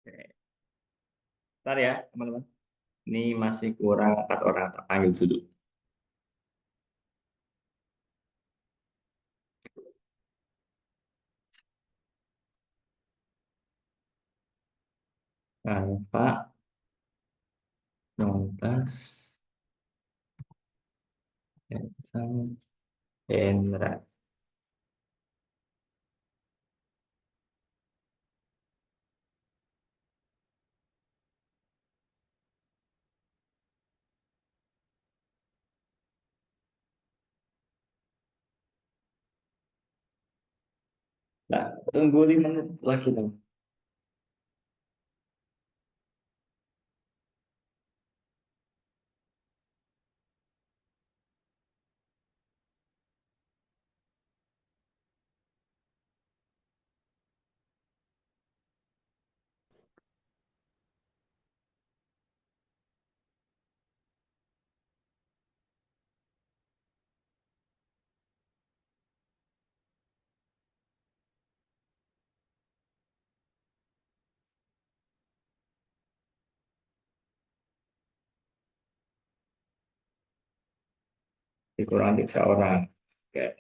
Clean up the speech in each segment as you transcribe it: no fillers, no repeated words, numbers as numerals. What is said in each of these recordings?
Oke. Bentar ya, teman-teman. Ini masih kurang 4 orang, tak panggil dulu. Nah, Pak, Nontas, Edson, Hendra. Nah, tunggu 5 menit lagi dong. Kurang 3 orang. Oke.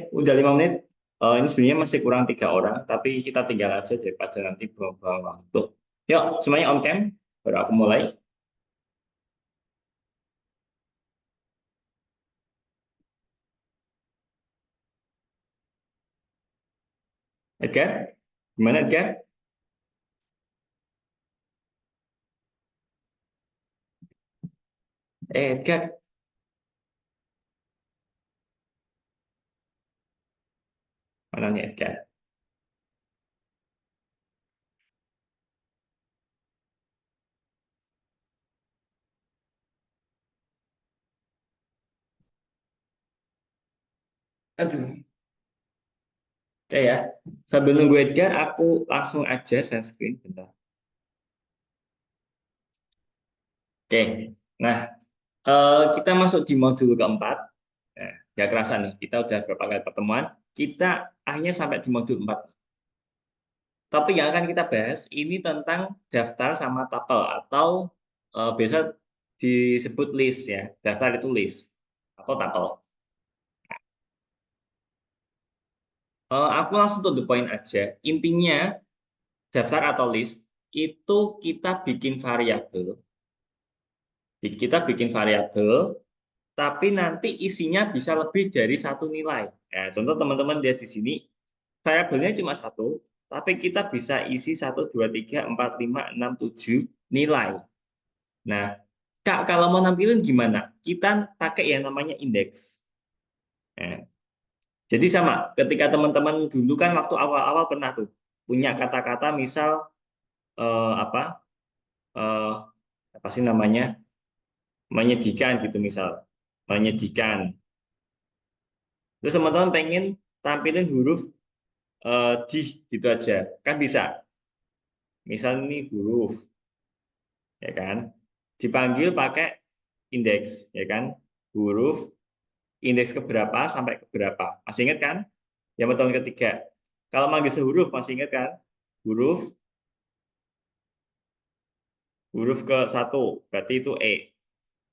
Udah 5 menit. Ini sebenarnya masih kurang 3 orang, tapi kita tinggal aja daripada nanti buang-buang waktu. Yuk, semuanya on cam. Baru aku mulai. Edgar, gimana Edgar? Edgar, mana nih Edgar? Aduh, oke ya. Sambil nunggu Edgar, aku langsung aja share screen, bentar. Oke, nah kita masuk di modul keempat. Nah, gak kerasa nih, kita udah berapa kali pertemuan. Kita akhirnya sampai di modul 4. Topik yang akan kita bahas ini tentang daftar sama tapel atau biasa disebut list ya. Daftar itu list atau tapel. Aku langsung to the point aja. Intinya daftar atau list itu kita bikin variabel, tapi nanti isinya bisa lebih dari satu nilai. Nah, contoh teman-teman lihat di sini, variabelnya cuma satu, tapi kita bisa isi 1, 2, 3, 4, 5, 6, 7 nilai. Nah, Kak, kalau mau nampilin gimana? Kita pakai yang namanya indeks. Nah, jadi sama, ketika teman-teman dulu kan waktu awal-awal pernah tuh punya kata-kata misal apa eh, apa sih namanya, menyajikan gitu misal, menyajikan. Terus teman-teman pengen tampilin huruf di gitu aja, kan bisa. Misal ini huruf, ya kan, dipanggil pakai indeks, ya kan, huruf indeks keberapa sampai keberapa, masih ingat kan? Yang metode ketiga, kalau manggil sehuruf masih ingat kan? Huruf huruf ke satu berarti itu E.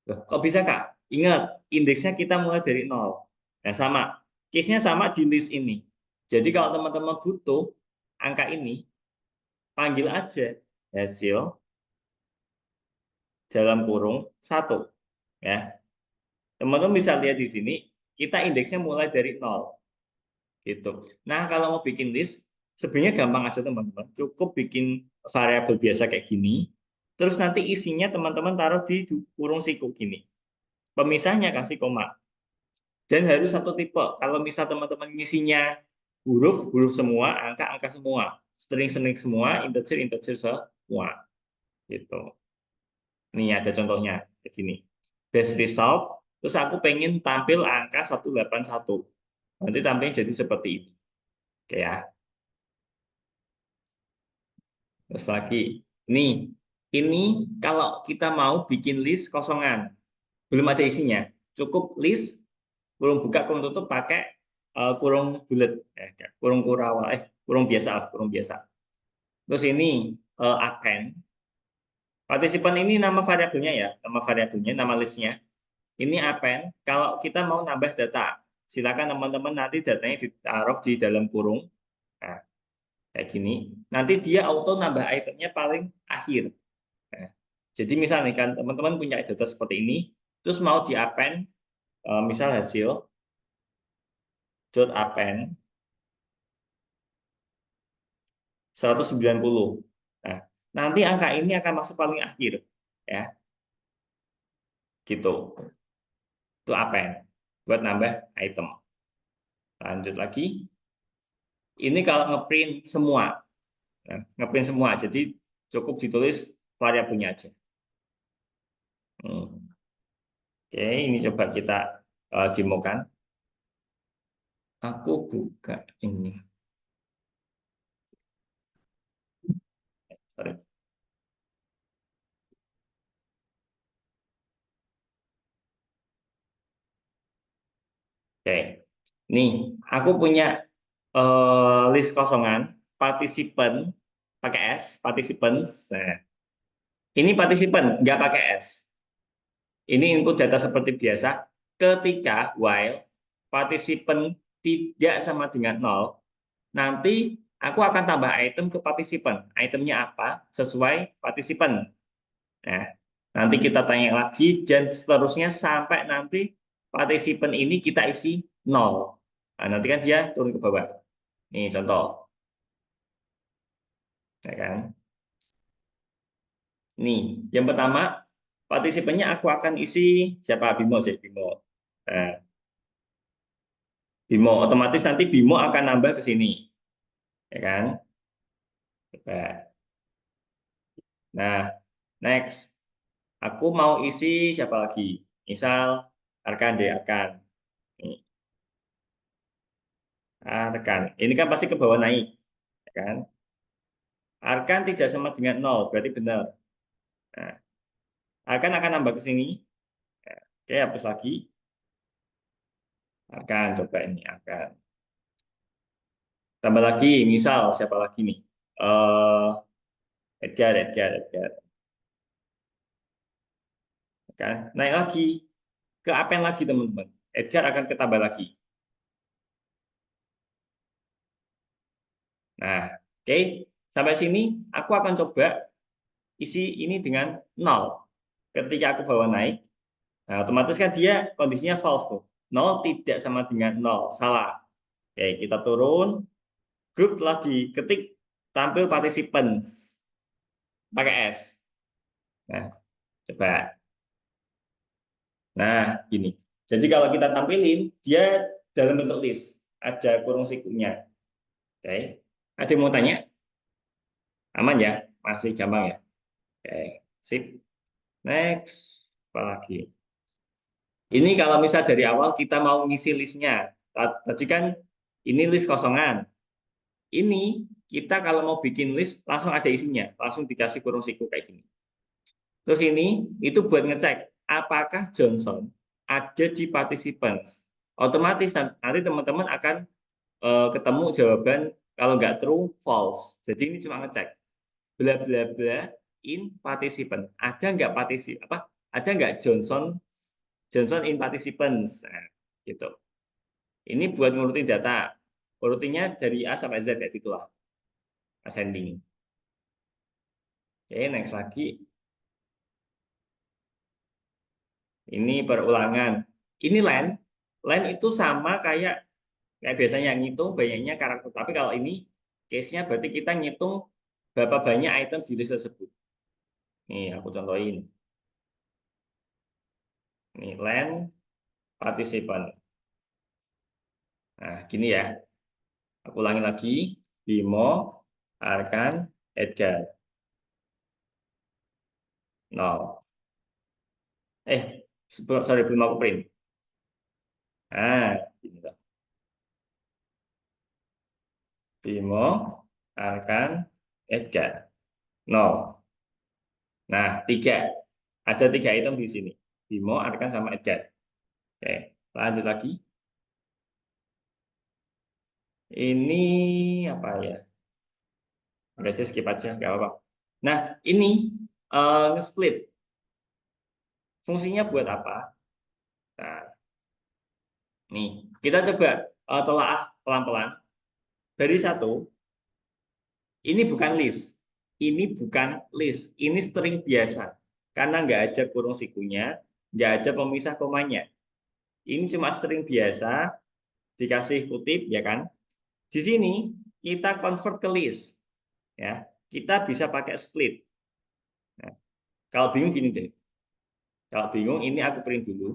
Loh, kok bisa Kak? Ingat, indeksnya kita mulai dari nol. Nah, sama. Case-nya sama di list ini. Jadi kalau teman-teman butuh angka ini, panggil aja hasil dalam kurung satu. Ya, teman-teman bisa lihat di sini, kita indeksnya mulai dari nol. Gitu. Nah, kalau mau bikin list, sebenarnya gampang aja teman-teman. Cukup bikin variabel biasa kayak gini. Terus nanti isinya teman-teman taruh di kurung siku gini. Pemisahnya kasih koma. Dan harus satu tipe. Kalau misal teman-teman ngisinya huruf, huruf semua, angka, angka semua, string, string semua, integer, integer semua. Gitu. Nih ada contohnya begini. Best result, terus aku pengen tampil angka 181. Nanti tampilnya jadi seperti ini. Oke ya. Terus lagi, nih, ini kalau kita mau bikin list kosongan, belum ada isinya, cukup list kurung buka kurung tutup pakai kurung bulat, kurung kurawal, kurung biasa lah, kurung biasa. Terus ini append, partisipan ini nama variabelnya ya, nama variabelnya, nama listnya. Ini append. Kalau kita mau nambah data, silakan teman-teman nanti datanya ditaruh di dalam kurung. Nah, kayak gini. Nanti dia auto nambah itemnya paling akhir. Nah, jadi misalnya kan teman-teman punya data seperti ini, terus mau di append, misal hasil dot append 190. Nah, nanti angka ini akan masuk paling akhir, ya, gitu. Itu append buat nambah item. Lanjut lagi. Ini kalau ngeprint semua, nah, ngeprint semua, jadi cukup ditulis variabelnya aja. Oke, ini coba kita demokan. Aku buka ini. Sorry. Oke, nih aku punya list kosongan partisipan pakai S, participants. Nah, ini partisipan nggak pakai S. Ini input data seperti biasa. Ketika while partisipan tidak sama dengan nol, nanti aku akan tambah item ke partisipan. Itemnya apa? Sesuai partisipan. Nah, nanti kita tanya lagi dan seterusnya sampai nanti partisipan ini kita isi nol. Nah, nanti kan dia turun ke bawah. Nih contoh. Ya kan? Nih, yang pertama, partisipannya aku akan isi siapa? Bimo, jadi Bimo. Nah, Bimo, otomatis nanti Bimo akan nambah ke sini. Ya kan? Coba. Nah, next. Aku mau isi siapa lagi? Misal, Arkan deh, Arkan. Nih, Arkan. Ini kan pasti ke bawah naik. Ya kan? Arkan tidak sama dengan nol, berarti benar. Nah, Arkan akan nambah ke sini. Oke, hapus lagi. Arkan, coba ini, Arkan. Tambah lagi, misal siapa lagi nih? Eh Edgar. Kan? Naik lagi ke Apen lagi teman-teman. Edgar akan ketambah lagi. Nah, oke. Sampai sini aku akan coba isi ini dengan nol. Ketika aku bawa naik, nah, otomatis kan dia kondisinya false tuh. Nol tidak sama dengan nol. Salah. Oke, kita turun. Grup telah diketik tampil participants. Pakai S. Nah, coba. Nah, gini. Jadi kalau kita tampilin, dia dalam bentuk list. Ada kurung sikunya. Oke. Ada yang mau tanya? Aman ya? Masih gampang ya? Oke. Sip. Next. Apa lagi? Ini kalau misal dari awal kita mau ngisi listnya. Tadi kan ini list kosongan. Ini kita kalau mau bikin list langsung ada isinya. Langsung dikasih kurung siku kayak gini. Terus ini itu buat ngecek apakah Johnson ada di participants. Otomatis nanti teman-teman akan ketemu jawaban kalau nggak true, false. Jadi ini cuma ngecek bla bla bla in participant. Ada nggak apa? Ada nggak Johnson Johnson in participants? Nah, gitu. Ini buat ngurutin data. Urutinnya dari A sampai Z ya itulah ascending. Oke, next lagi. Ini perulangan. Ini line. Line itu sama kayak kayak biasanya ngitung banyaknya karakter. Tapi kalau ini case-nya berarti kita ngitung berapa banyak item di list tersebut. Nih, aku contohin. Nih, len participant. Nah, gini ya. Aku ulangi lagi. Bimo, Arkan, Edgar. 0. Sorry, belum aku print. Nah, gini loh. Bimo, Arkan, Edgar. 0. Nah, 3. Ada 3 item di sini. Bimo, Arkan, sama Edgar. Oke, lanjut lagi. Ini apa ya? Nggak aja skip aja, nggak apa-apa. Nah, ini nge-split. Fungsinya buat apa? Nah, nih, kita coba telaah pelan-pelan. Dari satu, ini bukan list. Ini bukan list. Ini string biasa. Karena nggak ada kurung sikunya, nggak ada pemisah komanya. Ini cuma string biasa, dikasih kutip, ya kan? Di sini, kita convert ke list. Ya, kita bisa pakai split. Nah, kalau bingung gini deh. Kalau bingung, ini aku print dulu.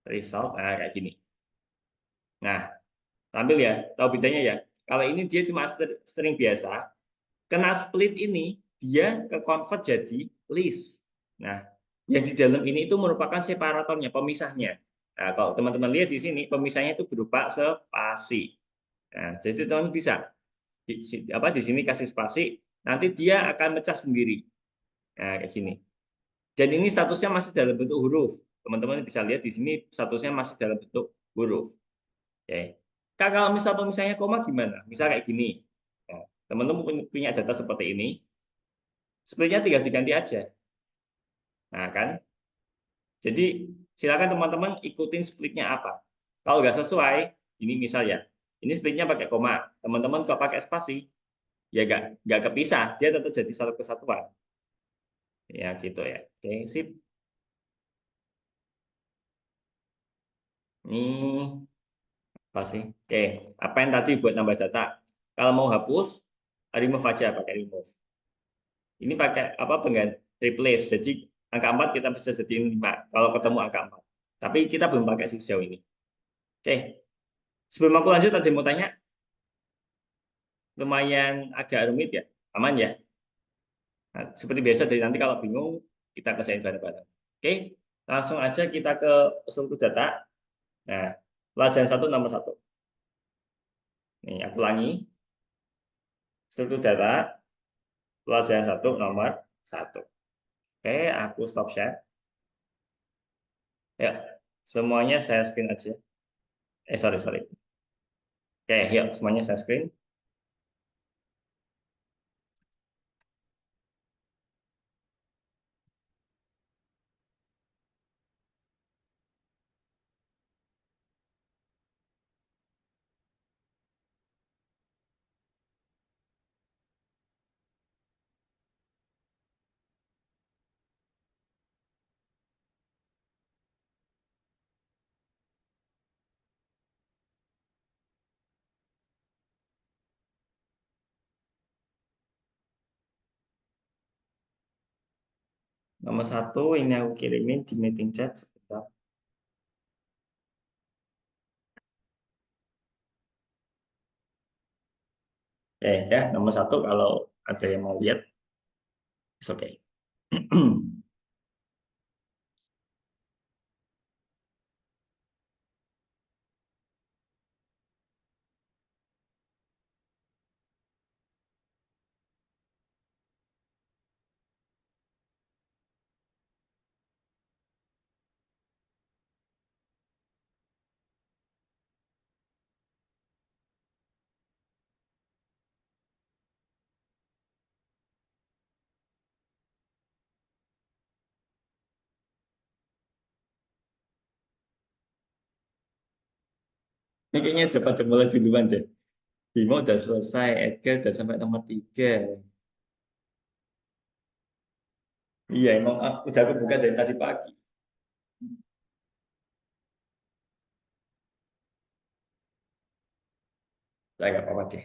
Result, nah kayak gini. Nah, tampil ya, tahu bedanya ya. Kalau ini dia cuma string biasa, kena split ini dia ke convert jadi list. Nah, yang di dalam ini itu merupakan separatornya, pemisahnya. Nah, kalau teman-teman lihat di sini, pemisahnya itu berupa spasi. Nah, jadi teman-teman bisa di sini kasih spasi, nanti dia akan mecah sendiri. Nah, kayak gini. Dan ini statusnya masih dalam bentuk huruf. Teman-teman bisa lihat di sini statusnya masih dalam bentuk huruf. Oke. Kak, kalau misal pemisahnya koma gimana? Misal kayak gini. Nah, teman-teman punya data seperti ini, splitnya tinggal diganti aja. Nah, kan? Jadi silakan teman-teman ikutin splitnya apa. Kalau nggak sesuai, ini misal ya, ini splitnya pakai koma. Teman-teman kalau pakai spasi, ya nggak kepisah, dia tetap jadi satu kesatuan. Ya gitu ya. Oke, sip. Ini apa sih? Oke, apa yang tadi buat nambah data? Kalau mau hapus, remove aja pakai remove. Ini pakai apa pengganti replace. Jadi angka 4 kita bisa jadiin 5 kalau ketemu angka 4. Tapi kita belum pakai sejauh ini. Oke. Sebelum aku lanjut, ada yang mau tanya? Lumayan agak rumit ya? Aman ya? Nah, seperti biasa dari nanti kalau bingung, kita kerjain bareng-bareng. Oke, langsung aja kita ke struktur data. Nah, pelajaran satu nomor satu. Nih, aku ulangi. Struktur data, pelajaran satu nomor satu. Oke, aku stop share. Ya, semuanya saya screen aja. Sorry, sorry. Oke, yuk, semuanya saya screen. Nomor satu, ini aku kirimin di meeting chat. Sebentar. Ya, nomor satu kalau ada yang mau lihat, it's okay. Ini kayaknya dapat mulai duluan deh. Bimo udah selesai, Edgar udah sampai nomor 3. Iya, emang udah aku buka dari tadi pagi. Lah, nggak apa-apa deh.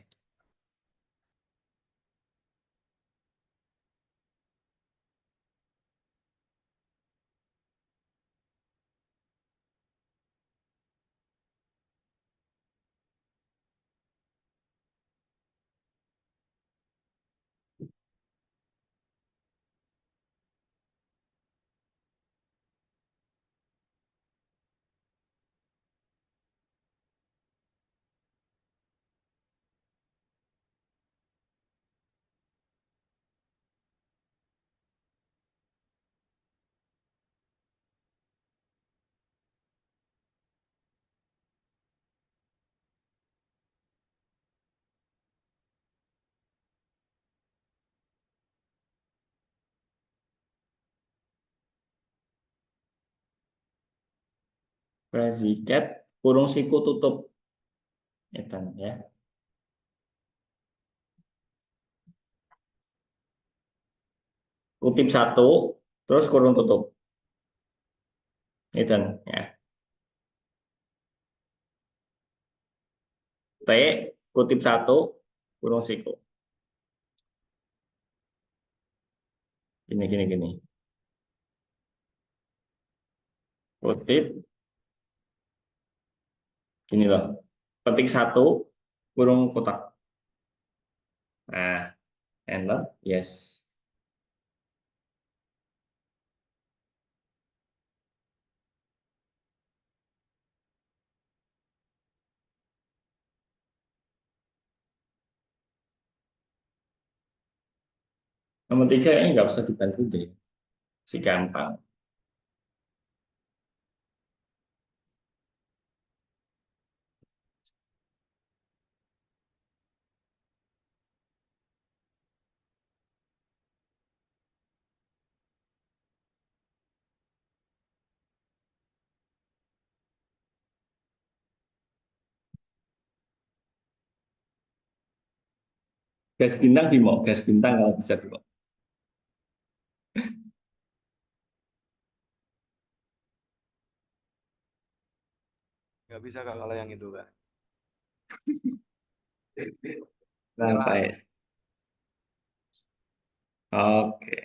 Predikat kurung siku tutup. Itu ya. Kutip satu, terus kurung tutup. Itu ya. T, kutip satu, kurung siku. Gini, gini, gini. Kutip, gini loh. Petik satu, kurung kotak. Nah, enter, yes. Nomor 3 ini nggak usah dibantu deh. Si gampang. Gas bintang Bimo, gas bintang kalau bisa Bimo. Nggak bisa kak kalau yang itu kak. Lantai. Oke.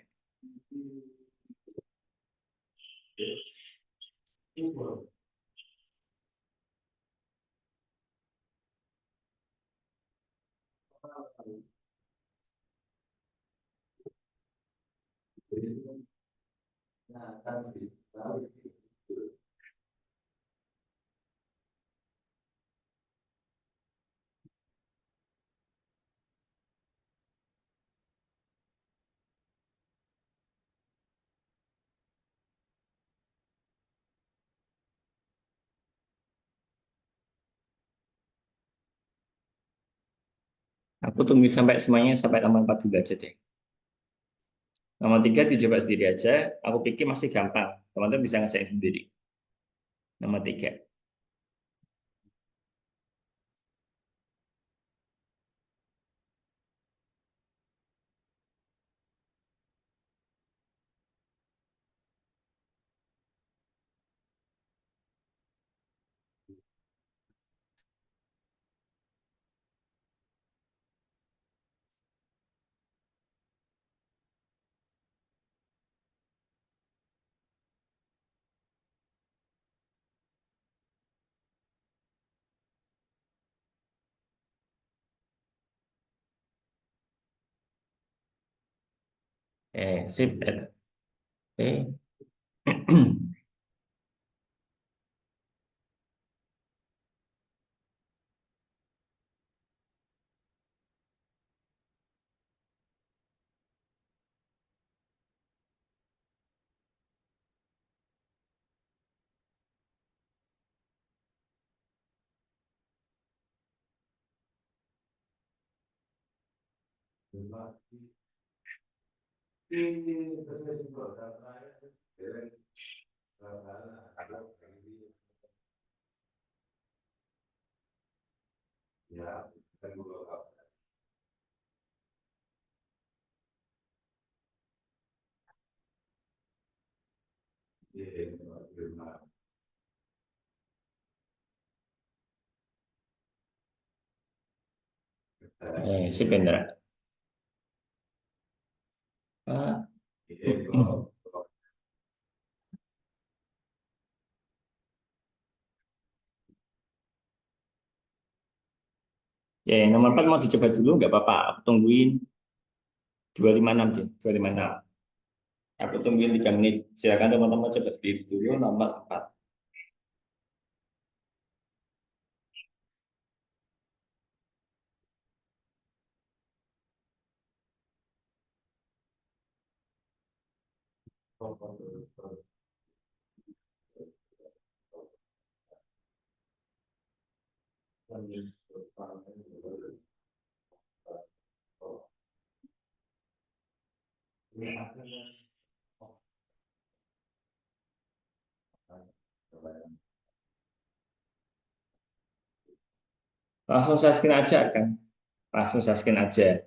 Aku tunggu sampai semuanya sampai nomor 4 dulu aja deh. Nomor 3 dicoba sendiri aja. Aku pikir masih gampang. Teman-teman bisa ngerjain sendiri. Nomor 3. Sip. Oke. Sip, Indra. Ah, Ya, yang nomor 4 mau dicoba dulu, nggak apa-apa. Aku tungguin 256 deh, 256. Aku tungguin 3 menit. Silakan teman-teman coba sendiri dulu nomor 4. Langsung saya skin aja kan? Langsung saya skin aja.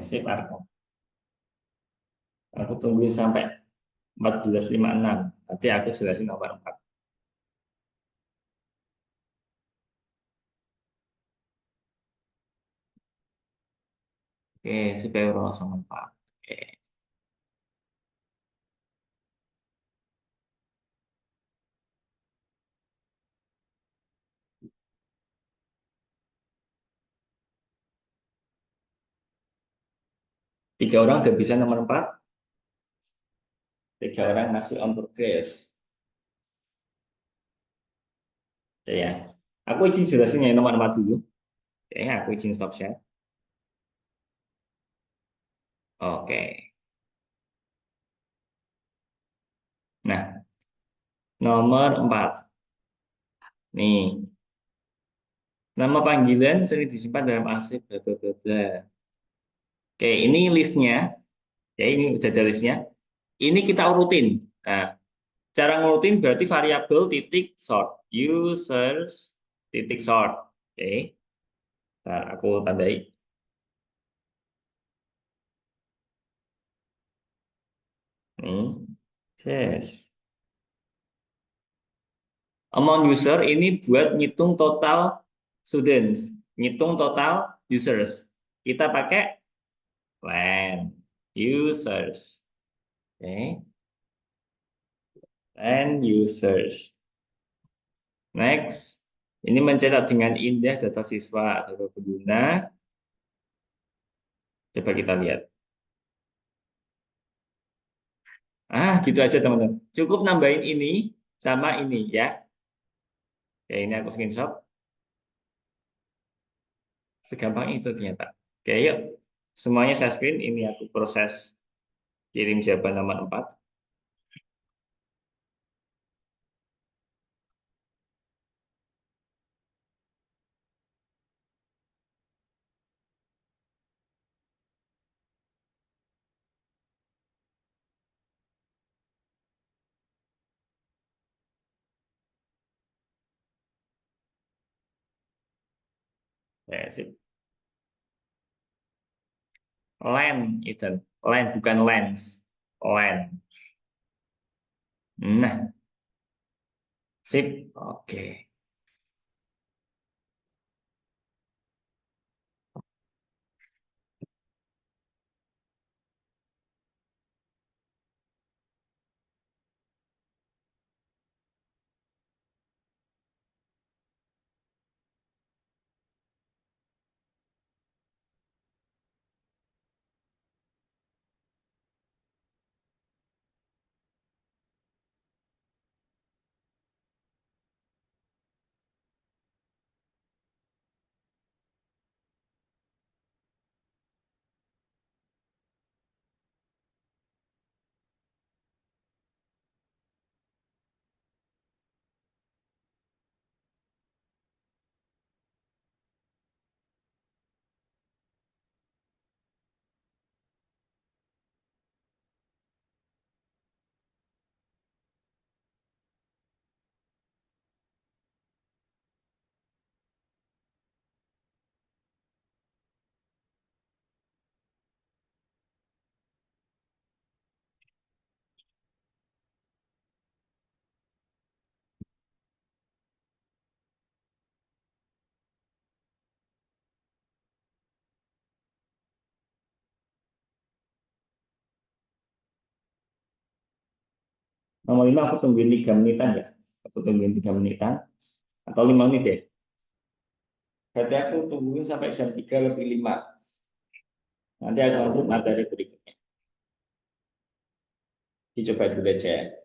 Sip aku tungguin sampai 14.56. Nanti aku jelasin nomor 4. Sip euro sama 4. Oke. Tiga orang udah bisa nomor 4. Tiga orang masih on progress. Oke ya. Aku izin jelasin yang nomor 4 dulu. Oke, aku izin stop share. Oke. Nah, nomor 4. Nih, nama panggilan sering disimpan dalam arsip bla bla bla bla. Oke, ini listnya. Oke, ini udah ada listnya. Ini kita urutin. Nah, cara ngurutin berarti variabel titik sort. Users titik sort. Oke, nah, aku tandai. Nih, yes. Amount user ini buat ngitung total students, ngitung total users. Kita pakai len users. Oke, len users. Next, ini mencetak dengan indah data siswa, data pengguna. Coba kita lihat. Gitu aja teman-teman. Cukup nambahin ini sama ini ya. Ya, ini aku screenshot. Segampang itu ternyata. Oke, yuk. Semuanya saya screen. Ini aku proses kirim jawaban nomor 4. Ya, sip. Len, itu. Len, bukan lens. Len. Nah, sip. Oke. Nomor 5 aku tungguin 3 menitan ya. Aku tungguin 3 menitan. Atau 5 menit ya. Berarti aku tungguin sampai jam 3 lebih 5. Nanti aku lanjut materi berikutnya. Dicoba dulu aja.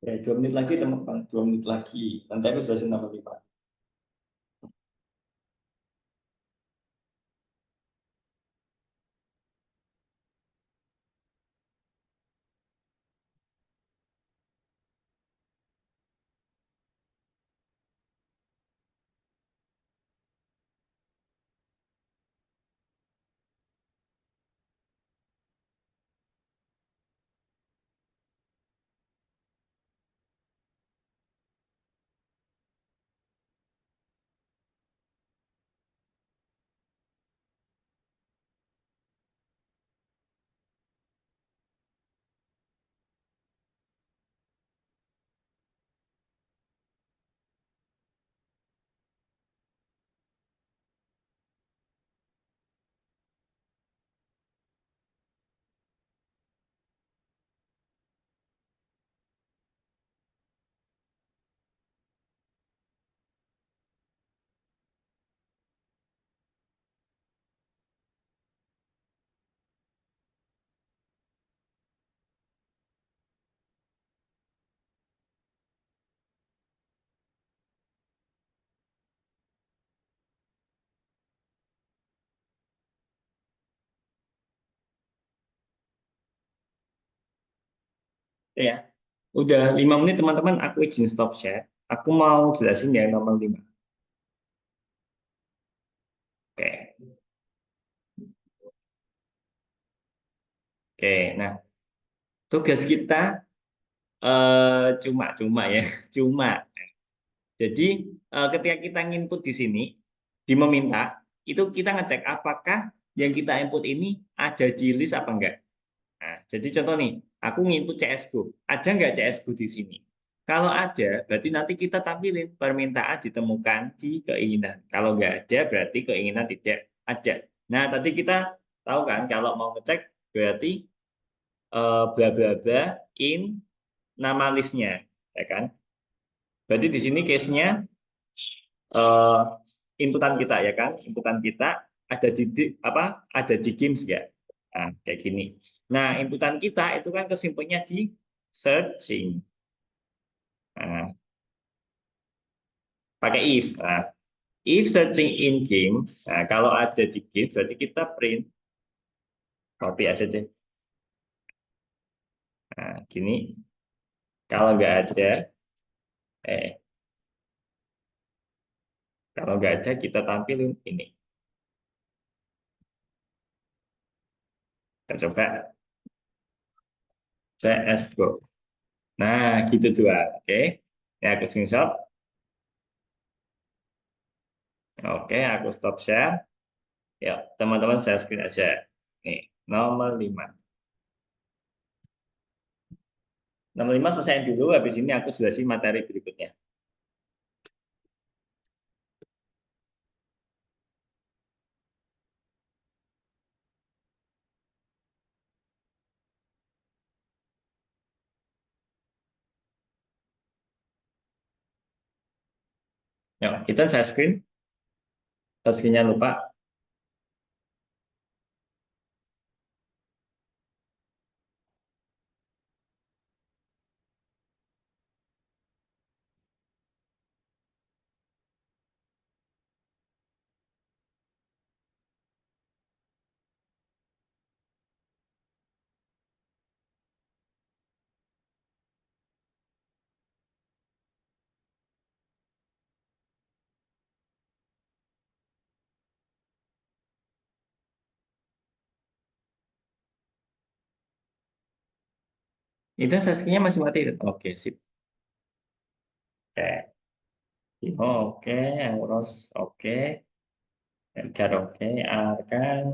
Ya, 2 menit lagi teman-teman, 2 menit lagi. Nanti aku jelasin nama lima. Ya, udah 5 menit teman-teman. Aku izin stop share. Aku mau jelasin yang nomor 5. Oke, oke. Nah, tugas kita cuma-cuma ya, cuma. Jadi ketika kita nginput di sini, di meminta, itu kita ngecek apakah yang kita input ini ada di list apa enggak. Nah, jadi contoh nih, aku nginput CSGO, ada nggak CSGO di sini? Kalau ada, berarti nanti kita tampilin permintaan ditemukan di keinginan. Kalau nggak ada, berarti keinginan tidak ada. Nah, tadi kita tahu kan, kalau mau ngecek berarti bla bla bla in nama listnya, ya kan? Berarti di sini case-nya eh, inputan kita ya kan, inputan kita ada apa? Ada di games nggak? Nah, kayak gini. Nah, inputan kita itu kan kesimpulannya di searching. Nah, pakai if. Nah, if searching in games, nah, kalau ada di games berarti kita print copy aja deh. Nah, gini. Kalau nggak ada, eh, kalau nggak ada kita tampilin ini. Kita coba CSGO. Nah, gitu dua. Oke. Ya, aku screenshot. Oke, aku stop share. Ya, teman-teman saya screen aja. Nih, nomor 5. Nomor 5 selesai dulu, habis ini aku jelasin materi berikutnya. Yuk, kita saya screen. Screen-nya lupa. Itu saya screen-nya masih mati. Oke, sip. Oke. Timo oke, Euros oke, Edgar oke, Arkan.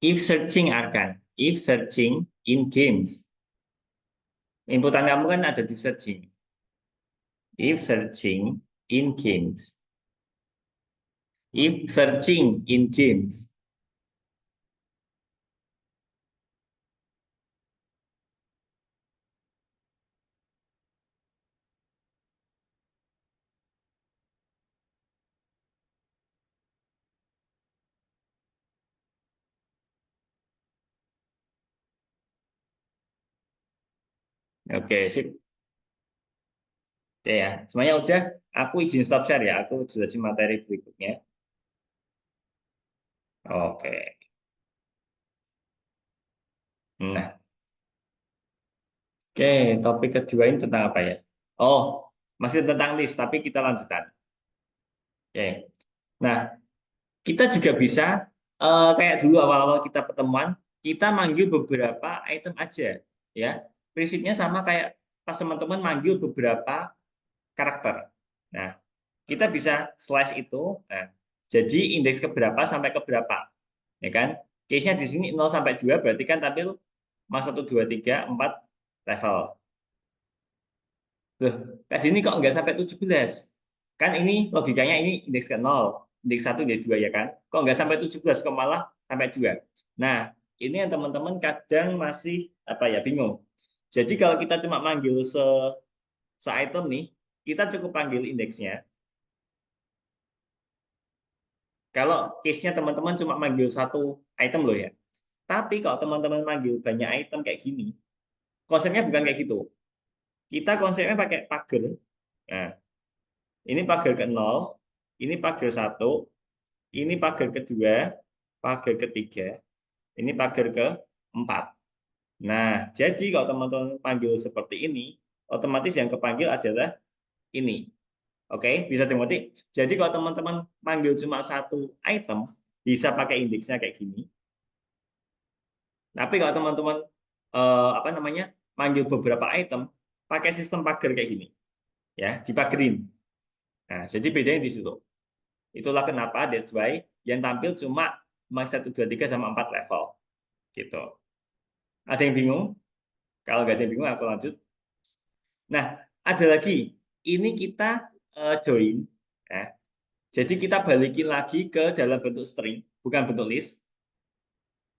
If searching Arkan, if searching in games. Inputan kamu kan ada di searching. If searching in games. If searching in games. Oke, sip. Oke ya, semuanya udah. Aku izin stop share ya. Aku jelasin materi berikutnya. Oke. Nah, oke, topik kedua ini tentang apa ya? Oh, masih tentang list, tapi kita lanjutkan. Oke. Nah, kita juga bisa kayak dulu awal-awal kita pertemuan, kita manggil beberapa item aja, ya. Prinsipnya sama kayak pas teman-teman manggil beberapa karakter. Nah, kita bisa slash itu. Nah, jadi indeks keberapa sampai keberapa, ya kan? Case-nya di sini 0 sampai 2 berarti kan tampil mas 1 2 3 4 level. Loh, tadi ini kok nggak sampai 17? Kan ini logikanya ini indeks ke 0, indeks 1, indeks 2 ya kan? Kok nggak sampai 17, kok malah sampai 2? Nah, ini yang teman-teman kadang masih apa ya bingung. Jadi kalau kita cuma manggil se-item nih, kita cukup panggil indeksnya. Kalau case-nya teman-teman cuma manggil satu item loh ya. Tapi kalau teman-teman manggil banyak item kayak gini, konsepnya bukan kayak gitu. Kita konsepnya pakai pagar. Nah, ini pagar ke 0, ini pagar 1, ini pagar kedua, pagar ketiga, ini pagar keempat. Nah, jadi kalau teman-teman panggil seperti ini, otomatis yang kepanggil adalah ini. Oke, bisa dimengerti? Jadi kalau teman-teman panggil cuma satu item, bisa pakai indeksnya kayak gini. Tapi kalau teman-teman apa namanya manggil beberapa item, pakai sistem pagar kayak gini, ya, dipagerin. Nah, jadi bedanya di situ. Itulah kenapa that's why yang tampil cuma max 1 2 3 sama 4 level gitu. Ada yang bingung? Kalau nggak ada yang bingung aku lanjut. Nah, ada lagi. Ini kita join ya. Jadi kita balikin lagi ke dalam bentuk string, bukan bentuk list.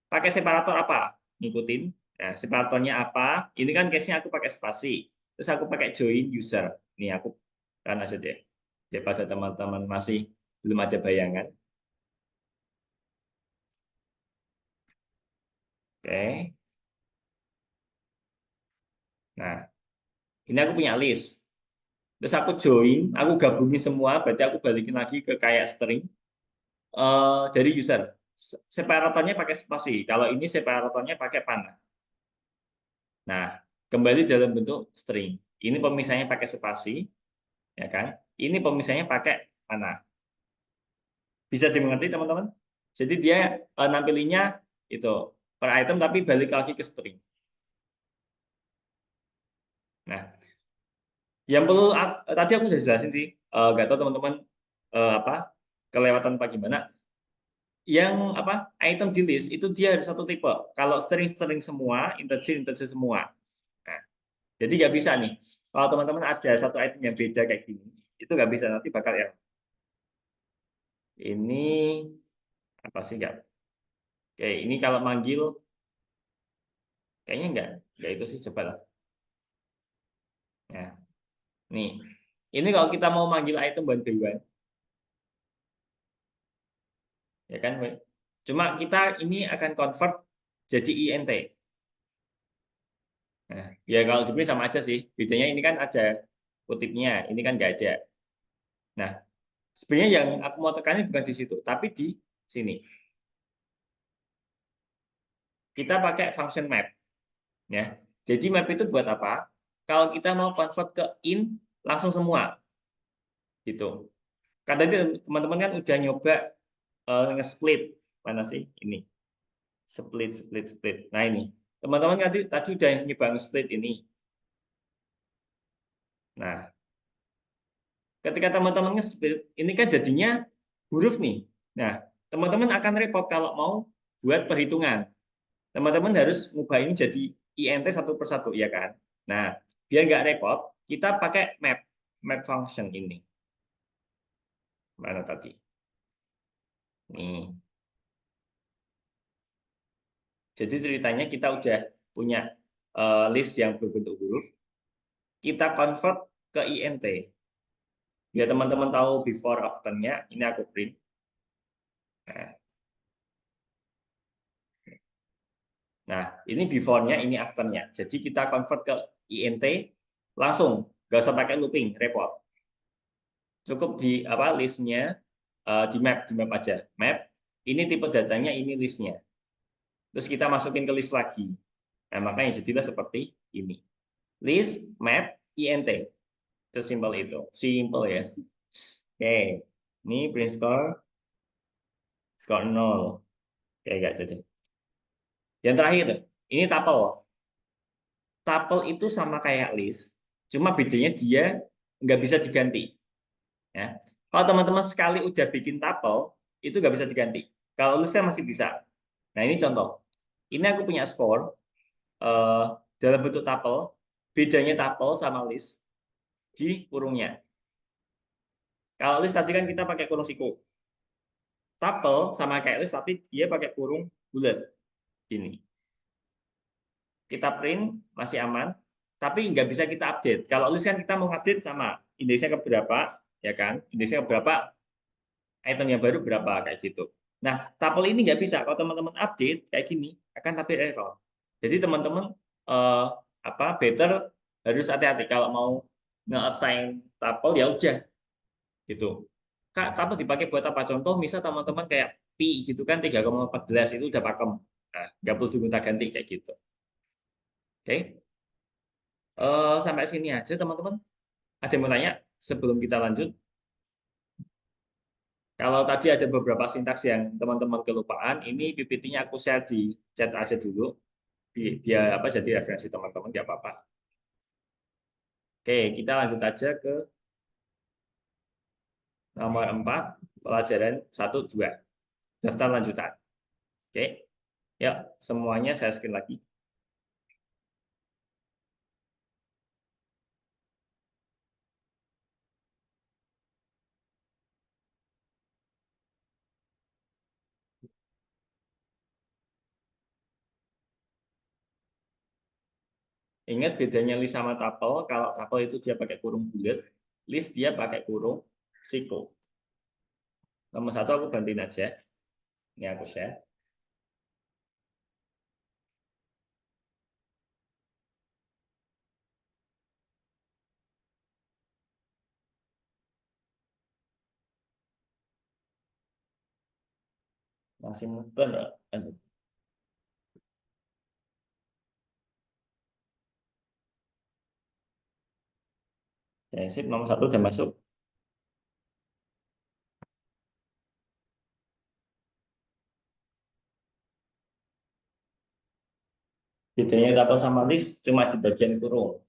Pakai separator apa? Ngikutin. Nah, separatornya apa? Ini kan case-nya aku pakai spasi. Terus aku pakai join user. Ini aku karena saja daripada teman-teman masih belum ada bayangan. Oke. Nah, ini aku punya list. Terus aku join, aku gabungin semua, berarti aku balikin lagi ke kayak string dari user. Separatornya pakai spasi. Kalau ini separatornya pakai panah. Nah, kembali dalam bentuk string. Ini pemisahnya pakai spasi, ya kan? Ini pemisahnya pakai panah. Bisa dimengerti teman-teman? Jadi dia nampilinnya itu per item tapi balik lagi ke string. Nah, yang perlu tadi aku sudah jelasin sih. Nggak tahu teman-teman apa kelewatan apa gimana. Yang apa item di list itu dia harus satu tipe. Kalau string semua, integer semua. Nah, jadi nggak bisa nih. Kalau teman-teman ada satu item yang beda kayak gini, itu nggak bisa nanti bakal ya. Ini apa sih nggak? Oke, ini kalau manggil kayaknya nggak itu sih coba lah. Nah, nih, ini kalau kita mau manggil item one by one, ya kan? Cuma kita ini akan convert jadi int. Nah, ya kalau di sini sama aja sih. Bedanya ini kan ada kutipnya, ini kan nggak ada. Nah, sebenarnya yang aku mau tekanin bukan di situ, tapi di sini. Kita pakai function map, ya. Jadi map itu buat apa? Kalau kita mau convert ke int langsung semua, gitu. Karena teman-teman kan udah nyoba nge-split mana sih ini? Split. Nah ini, teman-teman tadi udah nyoba nge-split ini. Nah, ketika teman-teman nge-split, ini kan jadinya huruf nih. Nah, teman-teman akan repot kalau mau buat perhitungan. Teman-teman harus ngubah ini jadi int satu persatu, ya kan? Nah, biar nggak repot, kita pakai map, map function ini. Mana tadi? Nih. Jadi ceritanya kita udah punya list yang berbentuk huruf, kita convert ke int. Biar teman-teman tahu before after-nya, ini aku print. Nah, ini before-nya, ini after-nya. Jadi kita convert ke int langsung, nggak usah pakai looping, repot. Cukup di apa listnya, di map aja. Map, ini tipe datanya, ini listnya. Terus kita masukin ke list lagi. Nah, makanya jadilah seperti ini. List, map, int. Sesimpel itu. Simple ya. Oke. Ini print score 0. Oke, enggak jadi. Yang terakhir, ini tuple. Tuple itu sama kayak list, cuma bedanya dia nggak bisa diganti. Ya. Kalau teman-teman sekali udah bikin tuple, itu nggak bisa diganti. Kalau listnya masih bisa. Nah, ini contoh. Ini aku punya score eh, dalam bentuk tuple. Bedanya tuple sama list di kurungnya. Kalau list tadi kan kita pakai kurung siku. Tuple sama kayak list, tapi dia pakai kurung bulat. Gini. Kita print, masih aman. Tapi nggak bisa kita update. Kalau list kan kita mau update sama indeksnya ke berapa, ya kan? Indeksnya ke berapa, item yang baru berapa, kayak gitu. Nah, tuple ini nggak bisa. Kalau teman-teman update kayak gini, akan tapi error. Jadi teman-teman eh, better harus hati-hati kalau mau nge-assign tuple, ya udah gitu. Kak, tuple dipakai buat apa? Contoh, misal teman-teman kayak pi gitu kan 3,14 itu udah pakem. Nah, nggak perlu digonta-ganti kayak gitu. Oke. Sampai sini aja teman-teman. Ada yang mau tanya sebelum kita lanjut? Kalau tadi ada beberapa sintaks yang teman-teman kelupaan, ini PPT-nya aku share di chat aja dulu, biar apa jadi referensi teman-teman, nggak apa-apa. Oke, kita lanjut aja ke nomor 4, pelajaran 1, 2, daftar lanjutan. Oke, ya semuanya saya screen lagi. Ingat bedanya list sama tuple, kalau tuple itu dia pakai kurung bulat, list dia pakai kurung siku. Nomor 1 aku bantuin aja, ini aku share. Masih muter. Aduh. Ya, sip, nomor 1 udah masuk. Bedanya tuple sama list cuma di bagian kurung.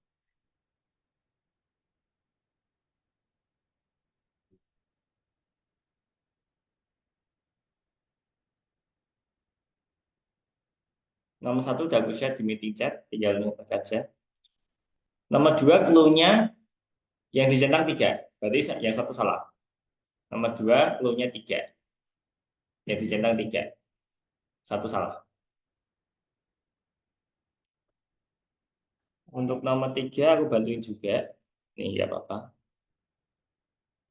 Nomor 1 udah aku share di meeting chat, tinggal ngetik aja. Nomor 2 clue-nya yang dicentang 3, berarti yang satu salah. Nomor 2 clue-nya 3, yang dicentang 3, satu salah. Untuk nomor 3 aku bantuin juga, nih nggak apa-apa,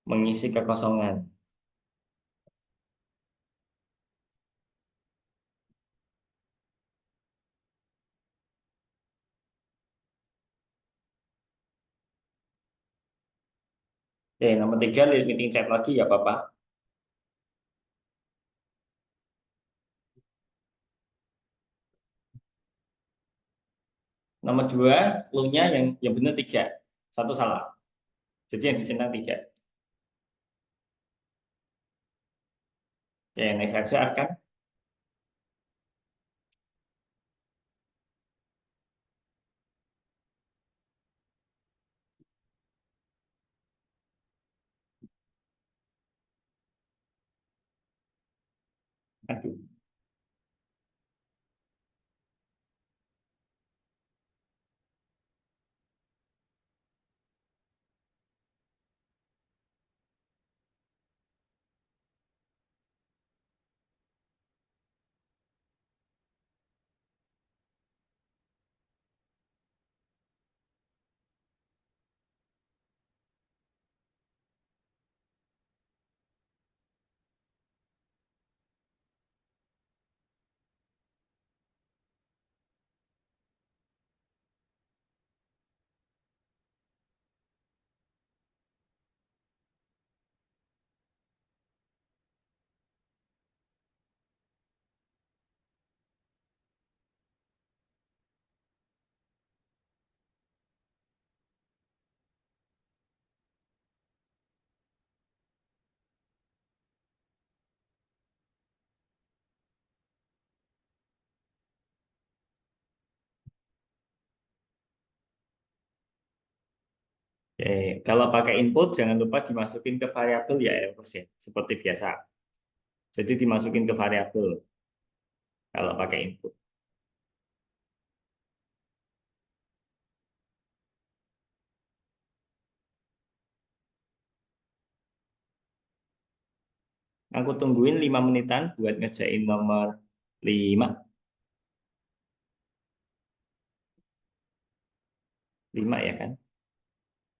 mengisi kekosongan. Oke, nomor 3 meeting chat lagi ya apa-apa. Nomor 2 clue-nya yang benar 3, satu salah. Jadi yang dicentang 3. Oke, next aja akan. Aduh. Oke, kalau pakai input jangan lupa dimasukin ke variabel ya Eros ya, seperti biasa. Jadi dimasukin ke variabel kalau pakai input. Aku tungguin 5 menitan buat ngerjain nomor 5. 5 ya kan?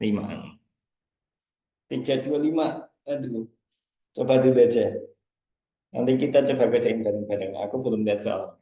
5. 3, 2, 5. Aduh, coba dulu aja. Nanti kita coba kerjain bareng-bareng. Aku belum lihat soal.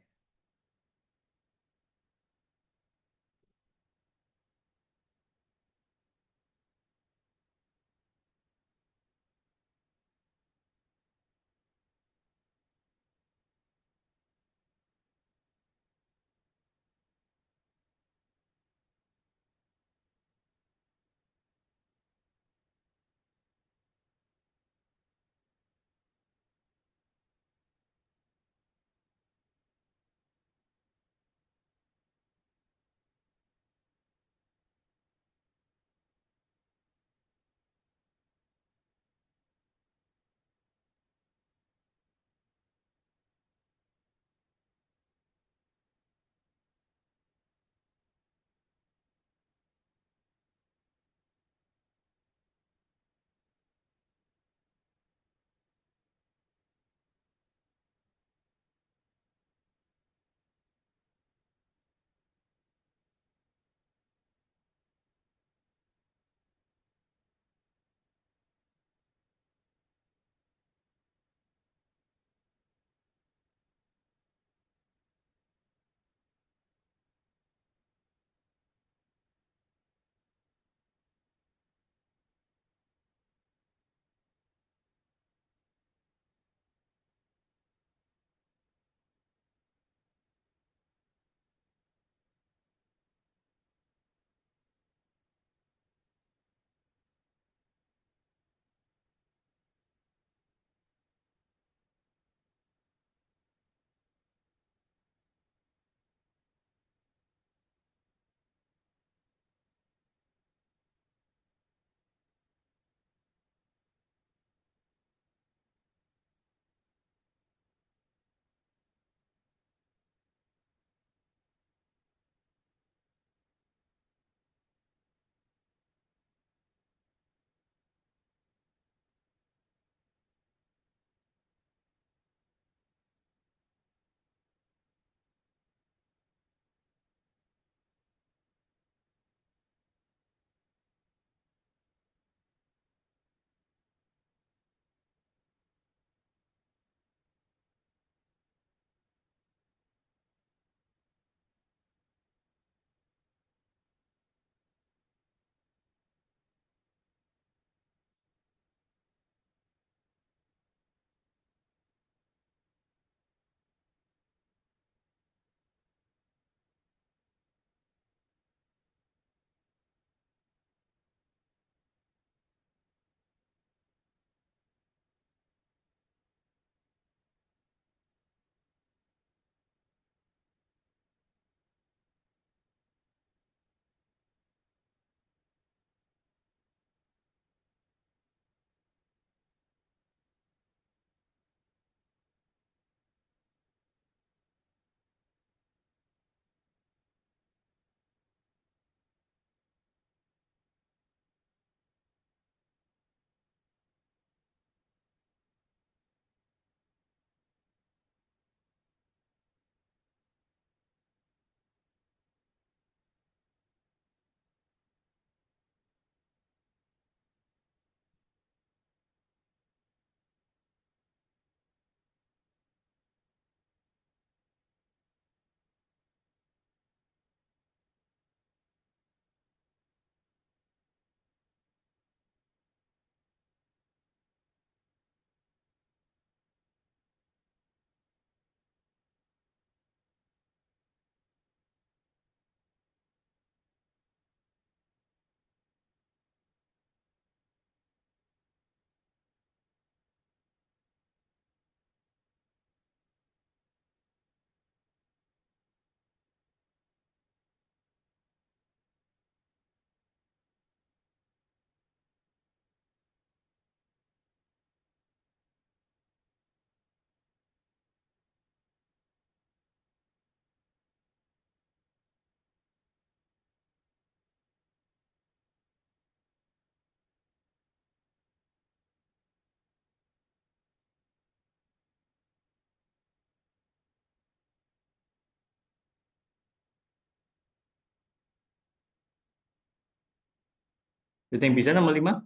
Sudah yang bisa nomor 5?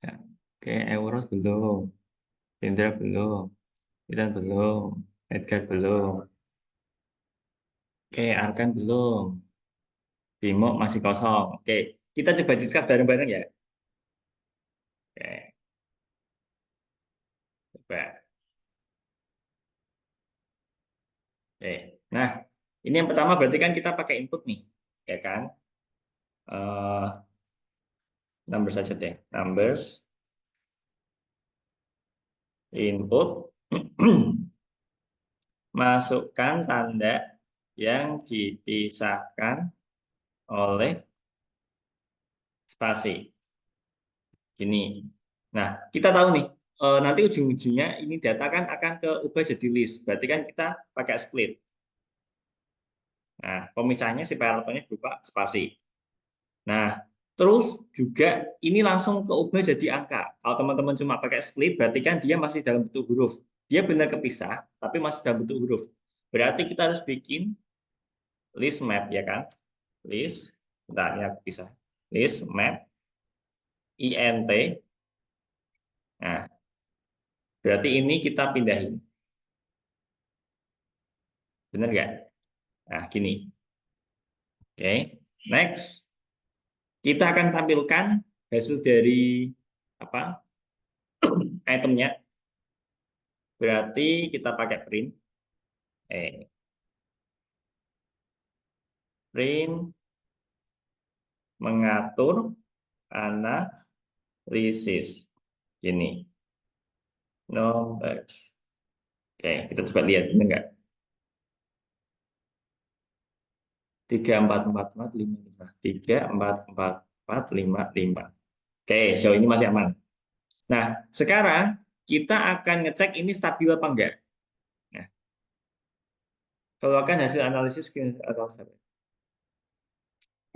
Ya. Oke, Euros belum. Indra belum. Idan belum. Edgar belum. Oke, Arkan belum. Bimo masih kosong. Oke, kita coba discuss bareng-bareng ya. Oke, coba. Oke. Nah, ini yang pertama berarti kan kita pakai input nih, ya kan? Eh, numbers saja deh. Numbers, input, masukkan tanda yang dipisahkan oleh spasi. Gini. Nah, kita tahu nih, nanti ujung-ujungnya ini data kan akan keubah jadi list. Berarti kan kita pakai split. Nah, pemisahnya si paralelnya berupa spasi. Nah, terus juga ini langsung keubah jadi angka. Kalau teman-teman cuma pakai split, berarti kan dia masih dalam bentuk huruf. Dia benar kepisah, tapi masih dalam bentuk huruf. Berarti kita harus bikin list map, ya kan? List, bentar, ini aku pisah. List map, int. Nah, berarti ini kita pindahin. Benar nggak? Nah, gini. Oke, next. Kita akan tampilkan hasil dari apa itemnya. Berarti kita pakai print. Print mengatur analisis. Ini. Numbers. Oke, kita coba lihat. Benar nggak? 3 4 4 4 5 5. 3 4 4 4 5 5. Oke, sejauh ini masih aman. Nah, sekarang kita akan ngecek ini stabil apa enggak. Nah, keluarkan hasil analisis atau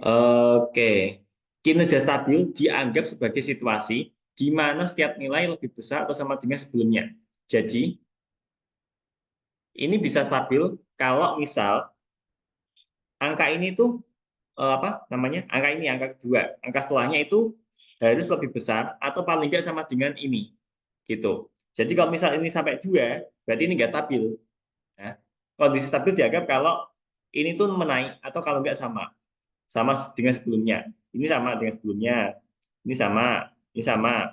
Oke, kinerja stabil dianggap sebagai situasi di mana setiap nilai lebih besar atau sama dengan sebelumnya. Jadi, ini bisa stabil kalau misal angka ini tuh apa namanya? Angka ini angka kedua, angka setelahnya itu harus lebih besar atau paling nggak sama dengan ini. Gitu. Jadi kalau misal ini sampai 2, berarti ini nggak stabil. Ya. Kondisi stabil dianggap kalau ini tuh menaik atau kalau nggak sama. Sama dengan sebelumnya. Ini sama dengan sebelumnya. Ini sama, ini sama.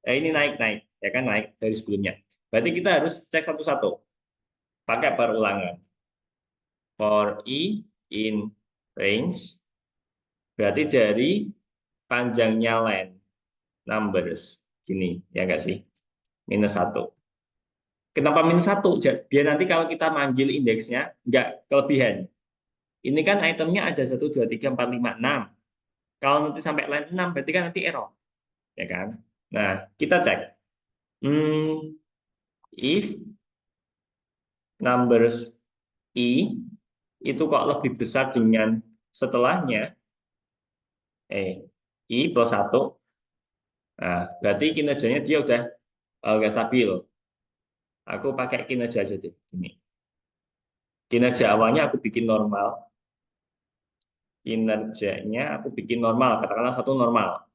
Ini naik-naik, ya kan naik dari sebelumnya. Berarti kita harus cek satu-satu. Pakai perulangan. For i in range, berarti dari panjangnya len numbers. Gini, ya nggak sih? -1. Kenapa -1? Biar nanti kalau kita manggil indeksnya, nggak kelebihan. Ini kan itemnya ada 1 2 3 4 5 6. Kalau nanti sampai line 6, berarti kan nanti error. Ya kan? Nah, kita cek. If numbers i itu kok lebih besar dengan setelahnya, i+1, nah, berarti kinerjanya dia udah nggak stabil. Aku pakai kinerja aja deh. Ini. Kinerja awalnya aku bikin normal. Kinerjanya aku bikin normal, katakanlah 1 normal.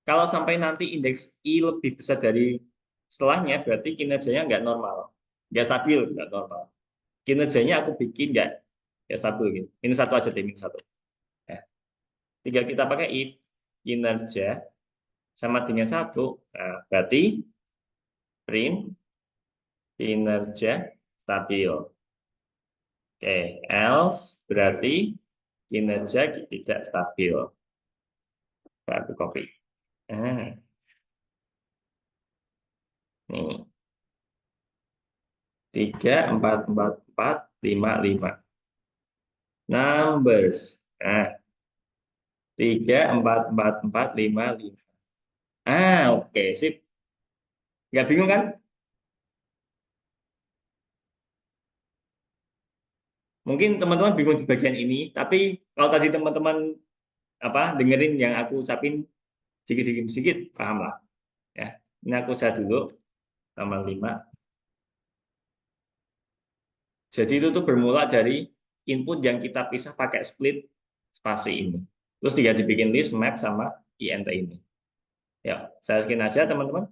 Kalau sampai nanti indeks i lebih besar dari setelahnya, berarti kinerjanya nggak normal. Nggak stabil, nggak normal. Kinerjanya aku bikin nggak stabil gitu. -1 aja deh, -1. Ya. Tinggal kita pakai if kinerja sama dengan 1, nah, berarti print kinerja stabil. Oke, else berarti kinerja tidak stabil. Aku copy. Nah, nih 3 4 4 4 5 5 numbers. Nah, 3 4 4 4 5 5. Oke, sip. Nggak bingung kan? Mungkin teman-teman bingung di bagian ini, tapi kalau tadi teman-teman apa dengerin yang aku ucapin sedikit-sedikit paham lah. Ya, ini aku usaha dulu halaman 5. Jadi itu tuh bermula dari input yang kita pisah pakai split spasi ini. Terus tinggal dibikin list map sama int ini. Ya, saya skin aja teman-teman.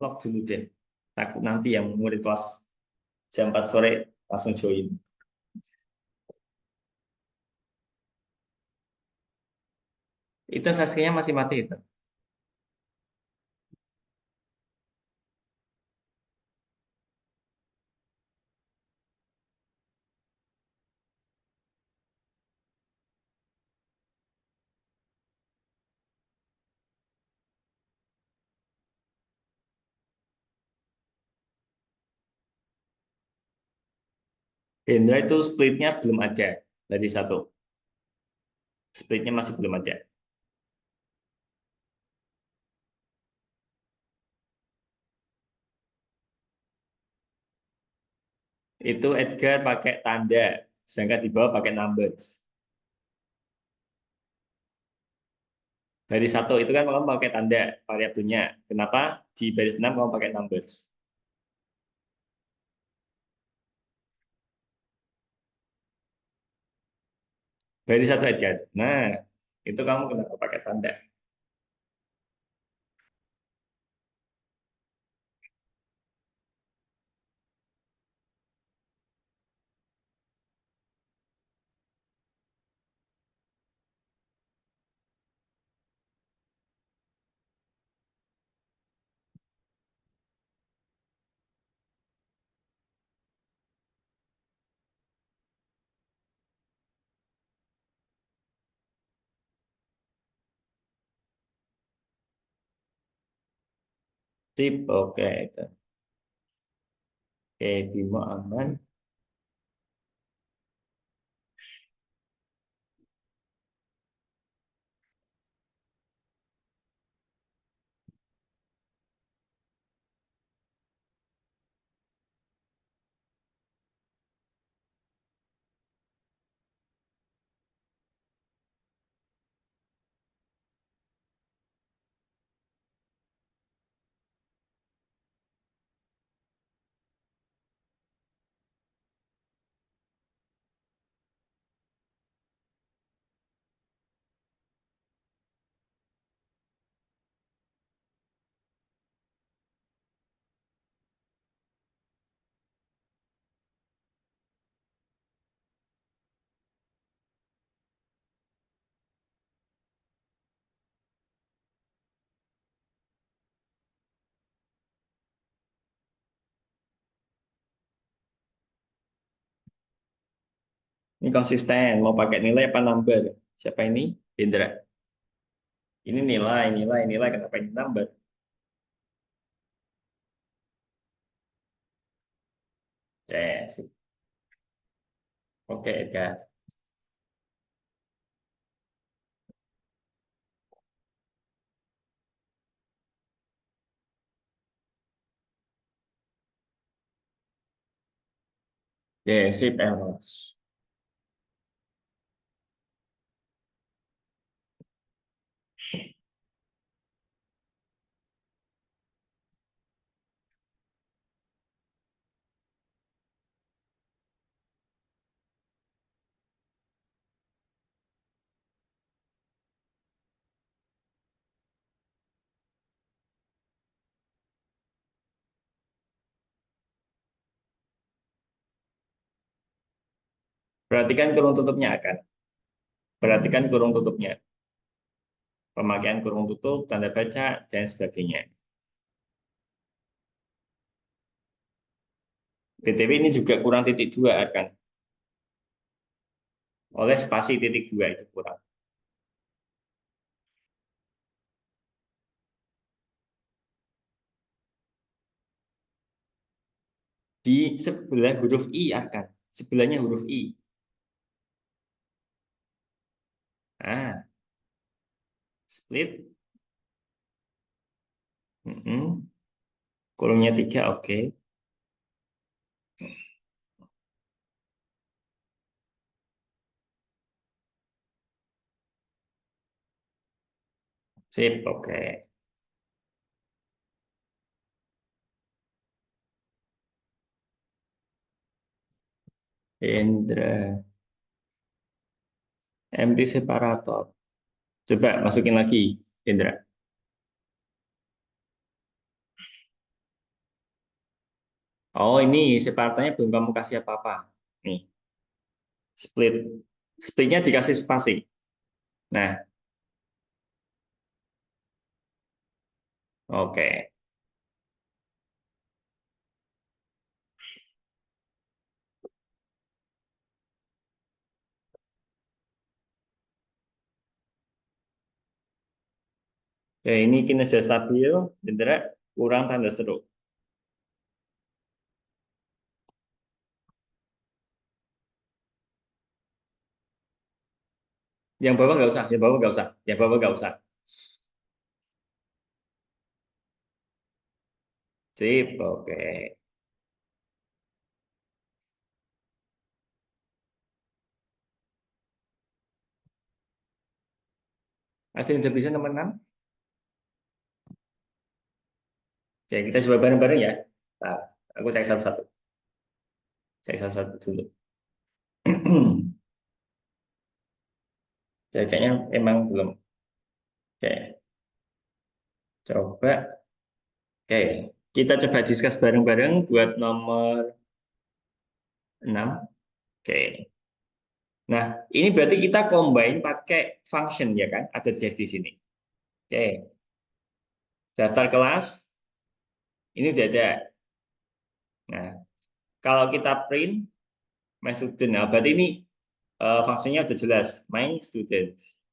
Log dulu deh. Takut nanti yang murid kelas jam 4 sore langsung join. Itu Saskia masih mati itu. Hendra itu splitnya belum ada dari satu. Splitnya masih belum ada. Itu Edgar pakai tanda, sedangkan di bawah pakai numbers. Baris satu itu kan kamu pakai tanda variabelnya. Kenapa di baris 6 kamu pakai numbers? Baris satu Edgar. Nah, itu kamu kenapa pakai tanda? Sip, oke. Oke, Bimo aman. Ini konsisten, mau pakai nilai apa number? Siapa ini? Hendra. Ini nilai, nilai, nilai. Kenapa ini number? Yes. Oke, Edgar. Ya, sip, Eros. Perhatikan kurung tutupnya akan. Perhatikan kurung tutupnya. Pemakaian kurung tutup, tanda baca, dan sebagainya. BTW ini juga kurang titik dua akan. Oleh spasi titik dua itu kurang. Di sebelah huruf I akan. Sebelahnya huruf I. Ah, split. Kurungnya tiga, oke. Sip, oke. Indra. Empty separator. Coba masukin lagi, Indra. Oh, ini separatornya belum kamu kasih apa-apa. Nih, split. Splitnya dikasih spasi. Nah, oke. Ya, ini kinerja stabil, Indra kurang tanda seru. Yang bawah nggak usah, yang bawah nggak usah, yang bawah nggak usah. Sip, oke. Ada yang udah bisa nomor 6? Ya, kita coba bareng-bareng ya. Nah, aku cek satu-satu. Cek satu-satu dulu. Ya, kayaknya emang belum. Oke, coba. Oke, kita coba discuss bareng-bareng buat nomor 6. Oke. Nah, ini berarti kita combine pakai function ya kan? Ada def di sini. Oke, daftar kelas ini udah ada. Nah, kalau kita print my student, nah berarti ini fungsinya udah jelas, my students.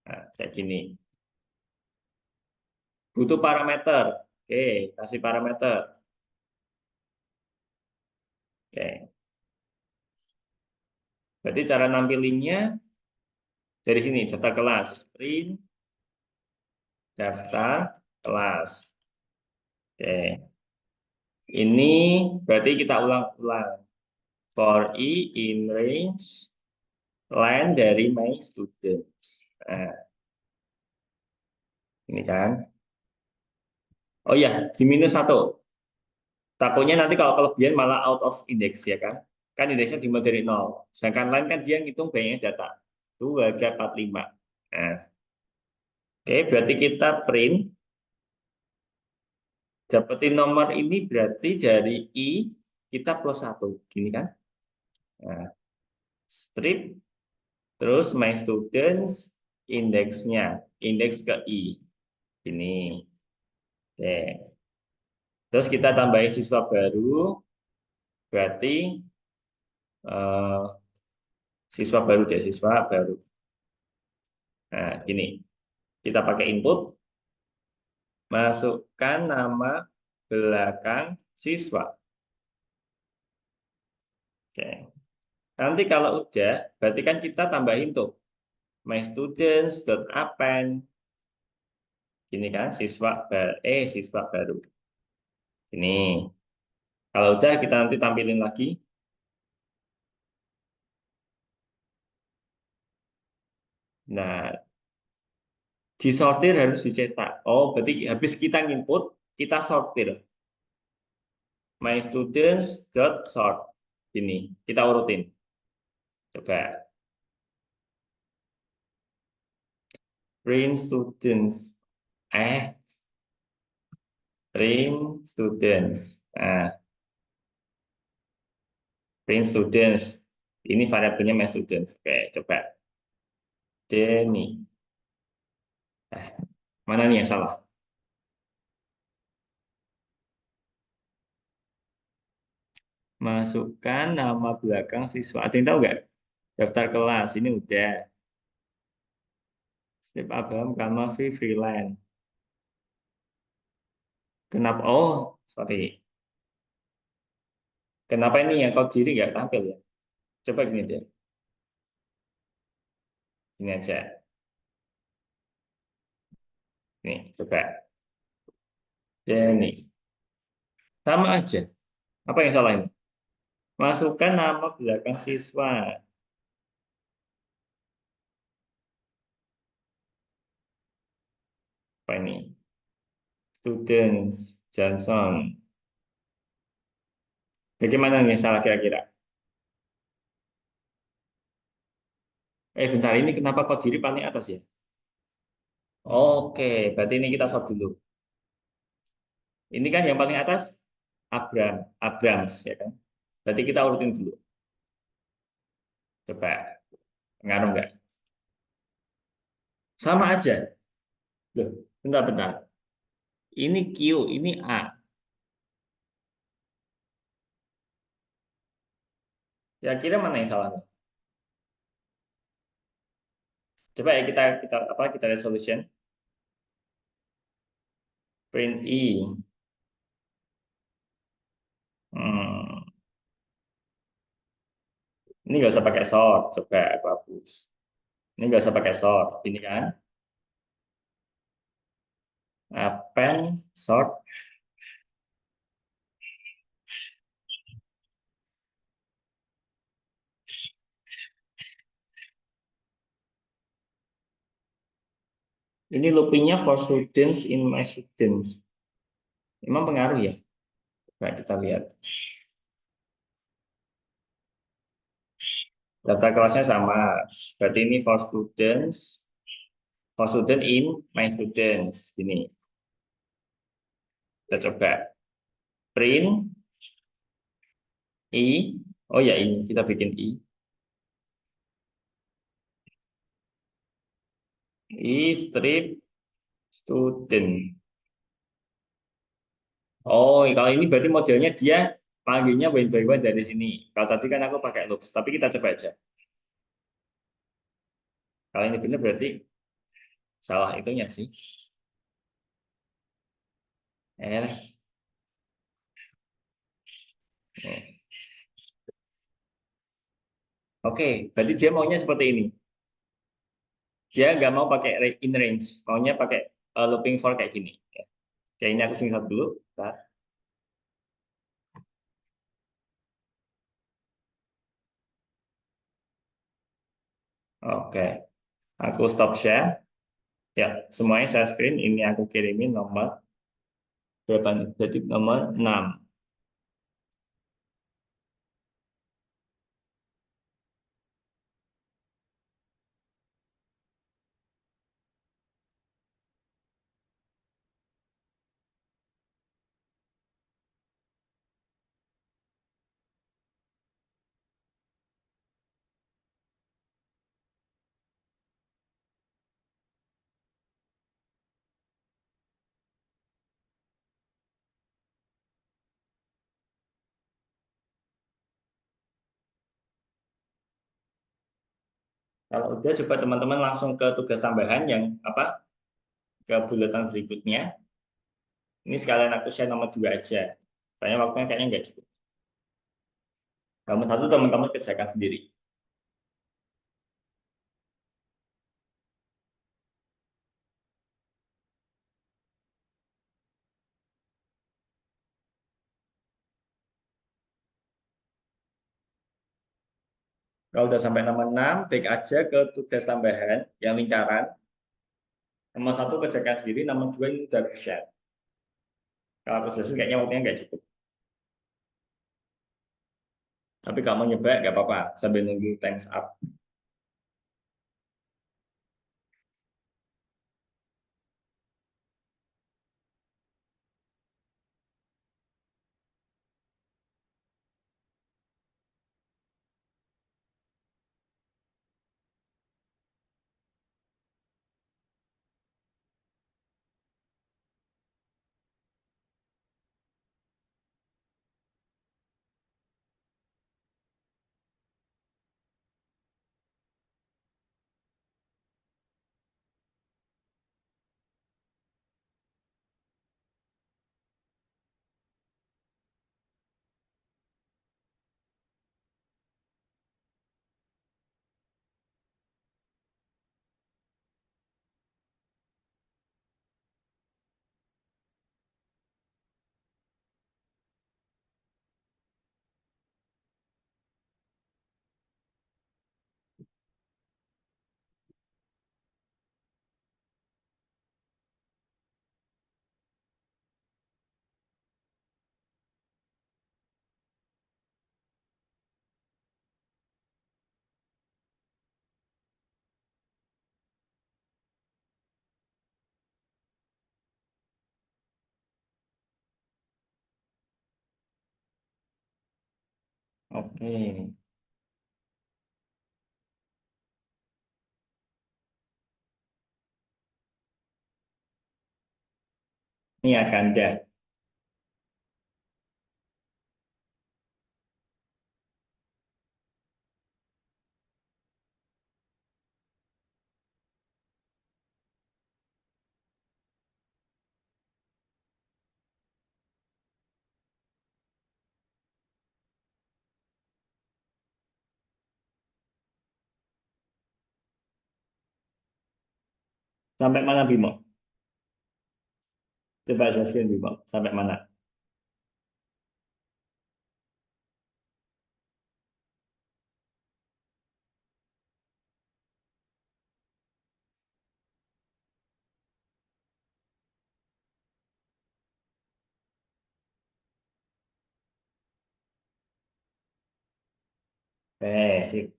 Nah, kayak gini. Butuh parameter. Oke, kasih parameter. Oke, berarti cara nampilinnya dari sini, daftar kelas. Print daftar kelas. Oke, ini berarti kita ulang-ulang. For i in range line dari my students. Nah, ini kan. Oh ya, di minus satu. Takutnya nanti kalau kelebihan malah out of index ya kan. Kan indeksnya dimulai dari nol. Sedangkan line kan dia ngitung banyaknya data. 2, 3, 4, 5. Nah, oke, berarti kita print. Dapetin nomor ini berarti dari I kita plus satu. Gini kan. Nah, strip. Terus my students indeksnya. Indeks ke I. Ini. Oke. Terus kita tambahin siswa baru, berarti eh, siswa baru jadi siswa baru. Nah, ini kita pakai input, masukkan nama belakang siswa. Oke. Nanti kalau udah, berarti kan kita tambahin tuh my students dot append. Ini kan siswa baru. Ini. Kalau udah kita nanti tampilin lagi. Nah, disortir harus dicetak. Oh, berarti habis kita input, kita sortir. My students dot sort. Ini kita urutin. Coba print students. Eh, print students. Nah, print students. Ini variabelnya my students. Oke, coba. Denny. Eh, mana nih yang salah? Masukkan nama belakang siswa. Ada yang tahu nggak? Daftar kelas. Ini udah. Step Abraham Kamavi freelance. Kenapa? Oh, sorry. Kenapa ini yang kau diri nggak tampil ya? Coba gini deh. Ini aja. Nih, coba. Denny. Sama aja. Apa yang salah ini? Masukkan nama belakang siswa. Apa ini? Students Johnson. Bagaimana nih yang salah kira-kira? Bentar ini kenapa kok diri paling atas ya? Oke, berarti ini kita sort dulu. Ini kan yang paling atas Abrams ya kan? Berarti kita urutin dulu. Coba ngaruh nggak? Sama aja. Loh, bentar-bentar. Ini Q, ini A. Kira-kira mana yang salah? Coba ya kita resolution. Print I. Hmm, ini nggak usah pakai sort. Coba bagus. Ini nggak usah pakai sort. Ini kan append sort. Ini loopingnya for students in my students. Emang pengaruh ya? Coba kita lihat. Data kelasnya sama. Berarti ini for student in my students. Ini kita coba print i. Oh ya ini kita bikin i strip student. Oh, kalau ini berarti modelnya dia panggilnya one by one dari sini. Kalau tadi kan aku pakai loops, tapi kita coba aja. Kalau ini benar berarti salah itunya sih. Eh, Oke, berarti dia maunya seperti ini. Dia nggak mau pakai in range, maunya pakai looping for kayak gini. Ya. Kayak ini aku singkat dulu. Bentar. Oke, aku stop share. Ya, semuanya saya screen. Ini aku kirimin nomor berapa nih? Berarti nomor 6. Kalau udah coba teman-teman langsung ke tugas tambahan yang apa? Ke bulletin berikutnya. Ini sekalian aku share nomor 2 aja. Soalnya waktunya kayaknya nggak cukup. Nomor 1 teman-teman kerjakan sendiri. Kalau udah sampai nomor 6, klik aja ke tugas tambahan yang lingkaran. Nomor satu kerjakan sendiri, nomor dua ini udah share. Kalau kerja sendiri kayaknya waktunya nggak cukup. Tapi kalau mau nyoba nggak apa-apa sambil nunggu times up. Oke, ini akan dah sampai mana Bimo? Coba jelaskan Bimo, sampai mana? Sip,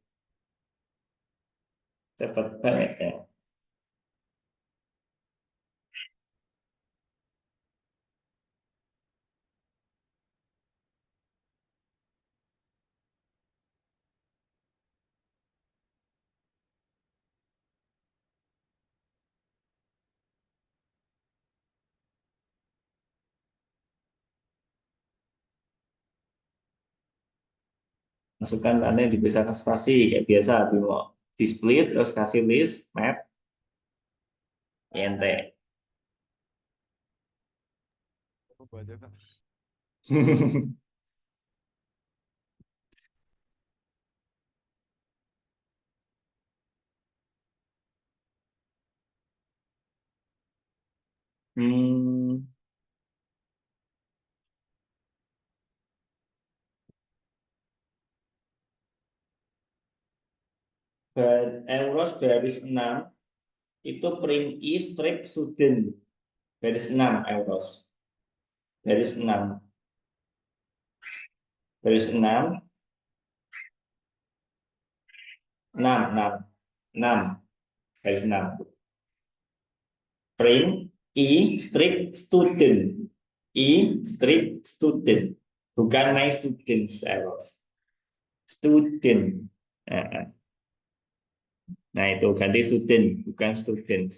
cepet banget ya. Masukkan tanda yang dipisahkan spasi, kayak biasa Bimo. Di split, terus kasih list, map, int. Coba aja Kak. Hmm, Euros garis 6 itu print i strip student garis 6 Euros garis 6 garis 6 6 6 6 garis 6 print i strip student i strip student bukan my students Euros student. Nah, nah, itu ganti student bukan students.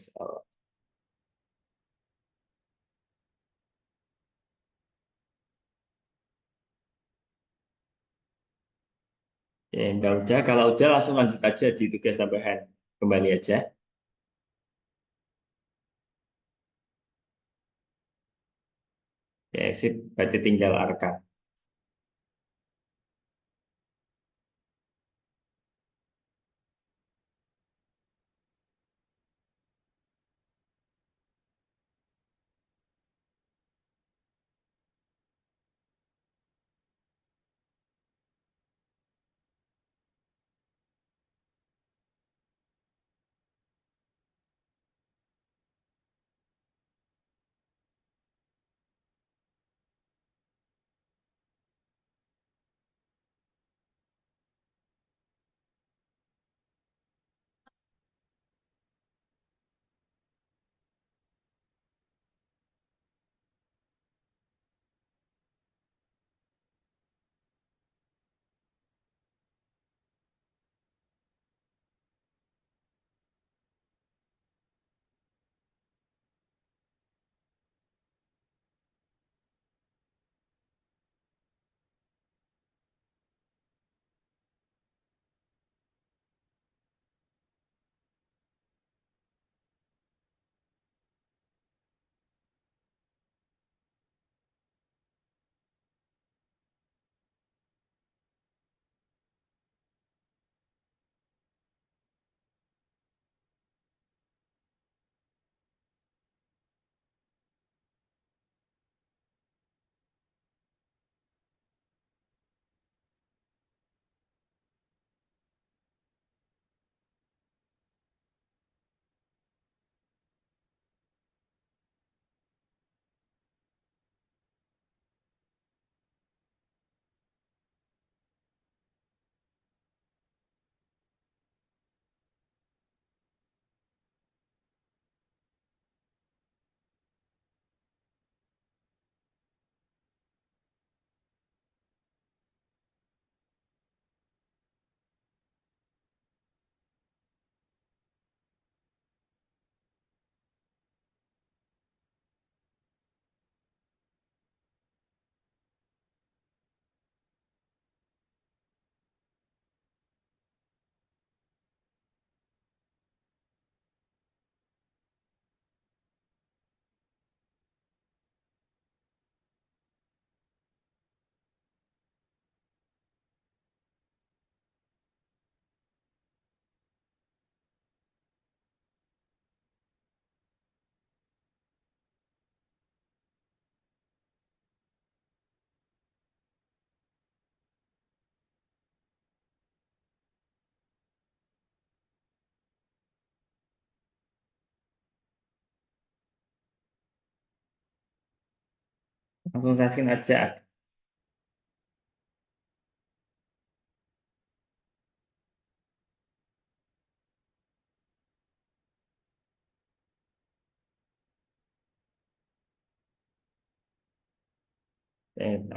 Ya, enggak udah. Kalau udah langsung lanjut aja di tugas tambahan. Kembali aja. Ya, sip. Berarti tinggal rekam. Langsung saksiin aja.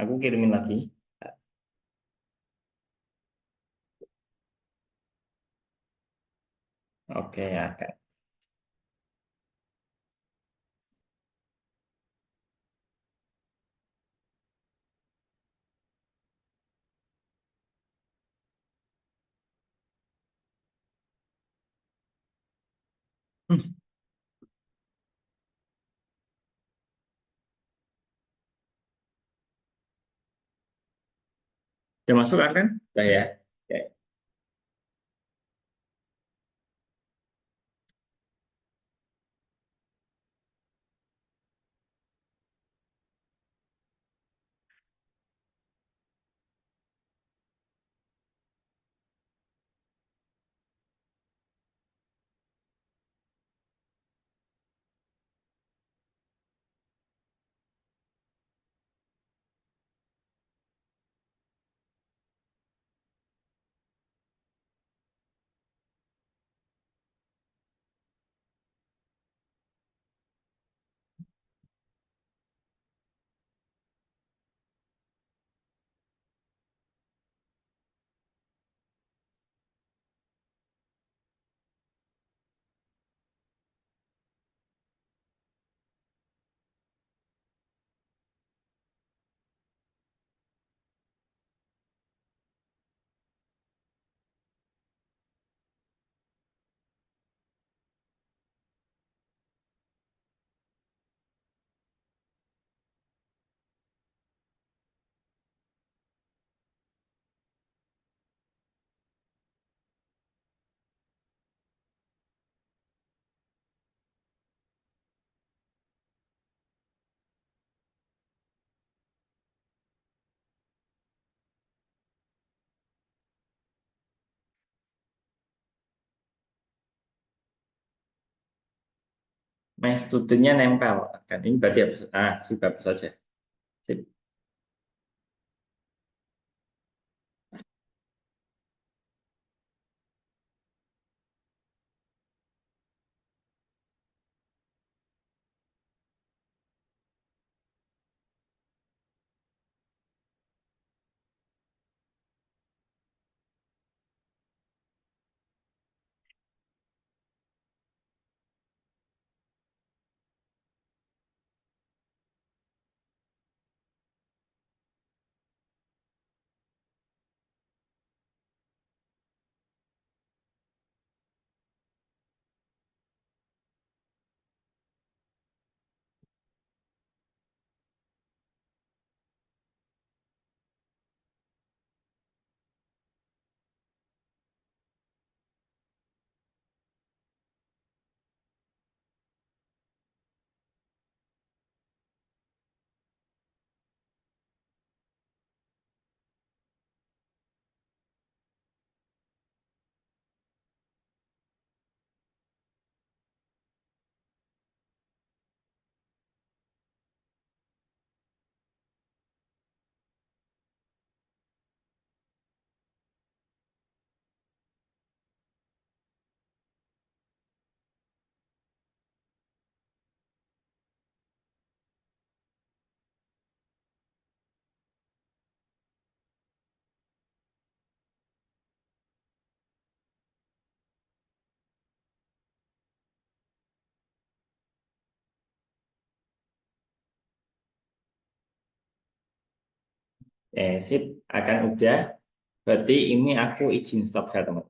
Aku kirimin lagi. Oke, ya. Udah masuk kan? Udah ya. Oke. My studentnya nempel kan ini berarti hapus. Sip, hapus saja. Sip. Sip. Akan udah. Berarti ini aku izin stop saya teman.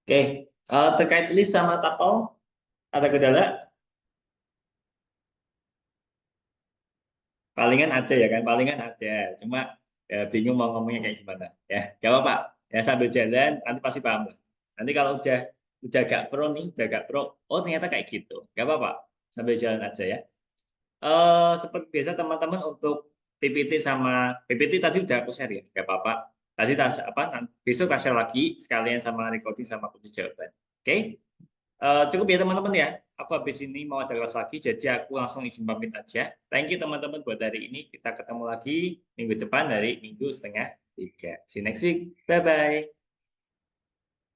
Oke. Terkait list sama tapel ada kendala? Palingan ada ya kan, palingan ada. Cuma ya, bingung mau ngomongnya kayak gimana. Ya, gak apa-apa. Ya sambil jalan nanti pasti paham lah. Nanti kalau udah gak pro nih, udah gak pro, oh ternyata kayak gitu. Gak apa-apa. Sambil jalan aja ya. Seperti biasa teman-teman untuk PPT sama PPT tadi udah aku share ya, gak apa-apa. Tadi besok kasih share lagi sekalian sama recording sama kunci jawaban. Oke. Cukup ya teman-teman ya. Aku habis ini mau ada kelas lagi, jadi aku langsung izin pamit aja. Thank you teman-teman buat hari ini. Kita ketemu lagi minggu depan dari minggu setengah 3. See you next week. Bye-bye.